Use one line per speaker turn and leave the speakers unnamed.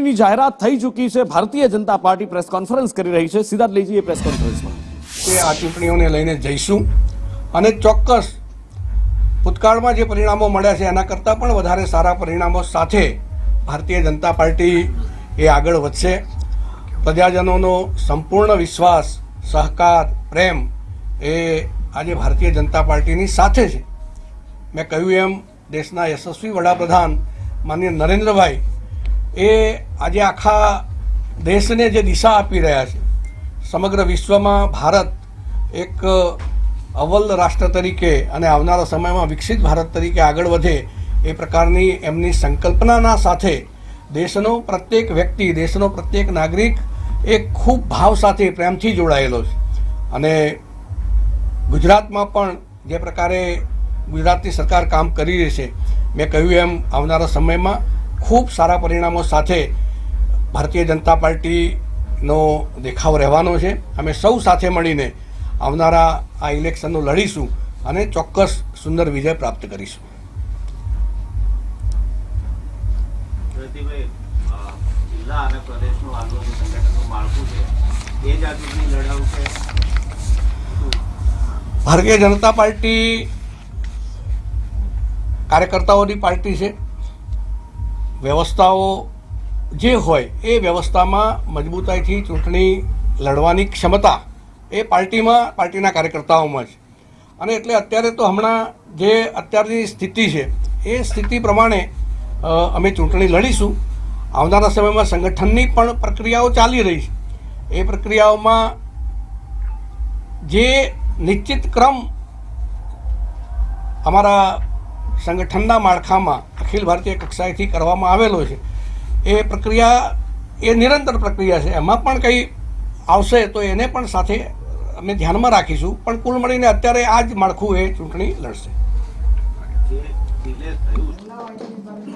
ચૂંટણીની જાહેરાત થઈ ચૂકી છે। Bharatiya Janata party press conference કરી રહી છે। સીધા જ લઈ જઈએ પ્રેસ કોન્ફરન્સમાં।
કે આ ચૂંટણીઓને લઈને જઈશું અને ચોક્કસ ભૂતકાળમાં જે પરિણામો મળ્યા છે એના કરતાં પણ વધારે સારા પરિણામો સાથે ભારતીય જનતા પાર્ટી એ આગળ વધશે। પ્રજાજનોનો સંપૂર્ણ વિશ્વાસ, સહકાર, પ્રેમ એ આજે ભારતીય જનતા પાર્ટીની સાથે છે। મેં કહ્યું એમ દેશના યશસ્વી વડાપ્રધાન માનનીય નરેન્દ્રભાઈ એ આજે આખા દેશને જે દિશા આપી રહ્યા છે, સમગ્ર વિશ્વમાં ભારત એક અવ્વલ રાષ્ટ્ર તરીકે અને આવનારા સમયમાં વિકસિત ભારત તરીકે આગળ વધે એ પ્રકારની એમની સંકલ્પનાના સાથે દેશનો પ્રત્યેક વ્યક્તિ, દેશનો પ્રત્યેક નાગરિક એ ખૂબ ભાવ સાથે પ્રેમથી જોડાયેલો છે। અને ગુજરાતમાં પણ જે પ્રકારે ગુજરાતની સરકાર કામ કરી રહી છે, મેં કહ્યું એમ આવનારા સમયમાં ખૂબ સારા પરિણામો સાથે ભારતીય જનતા પાર્ટીનો દેખાવ રહેવાનો છે। અમે સૌ સાથે મળીને આવનારા આ ઇલેક્શનનું લડીશું અને ચોક્કસ સુંદર વિજય પ્રાપ્ત કરીશું।
જિલ્લા અને પ્રદેશનું આગળ જે સંગઠનનું માળખું છે એ જ આ ચૂંટણી લડાવું છે।
ભારતીય જનતા પાર્ટી કાર્યકર્તાઓની પાર્ટી છે। વ્યવસ્થાઓ જે હોય એ વ્યવસ્થામાં મજબૂતાઈથી ચૂંટણી લડવાની ક્ષમતા એ પાર્ટીના કાર્યકર્તાઓમાં છે। અને એટલે અત્યારે તો હમણાં જે અત્યારની સ્થિતિ છે એ સ્થિતિ પ્રમાણે અમે ચૂંટણી લડીશું। આવનારા સમયમાં સંગઠનની પણ પ્રક્રિયાઓ ચાલી રહી છે। એ પ્રક્રિયાઓમાં જે નિશ્ચિત ક્રમ અમારા સંગઠનના માળખામાં અખિલ ભારતીય કક્ષાએથી કરવામાં આવેલો છે એ પ્રક્રિયા એ નિરંતર પ્રક્રિયા છે। એમાં પણ કંઈ આવશે તો એને પણ સાથે અમે ધ્યાનમાં રાખીશું। પણ કુલ મળીને અત્યારે આ જ માળખું એ ચૂંટણી લડશે।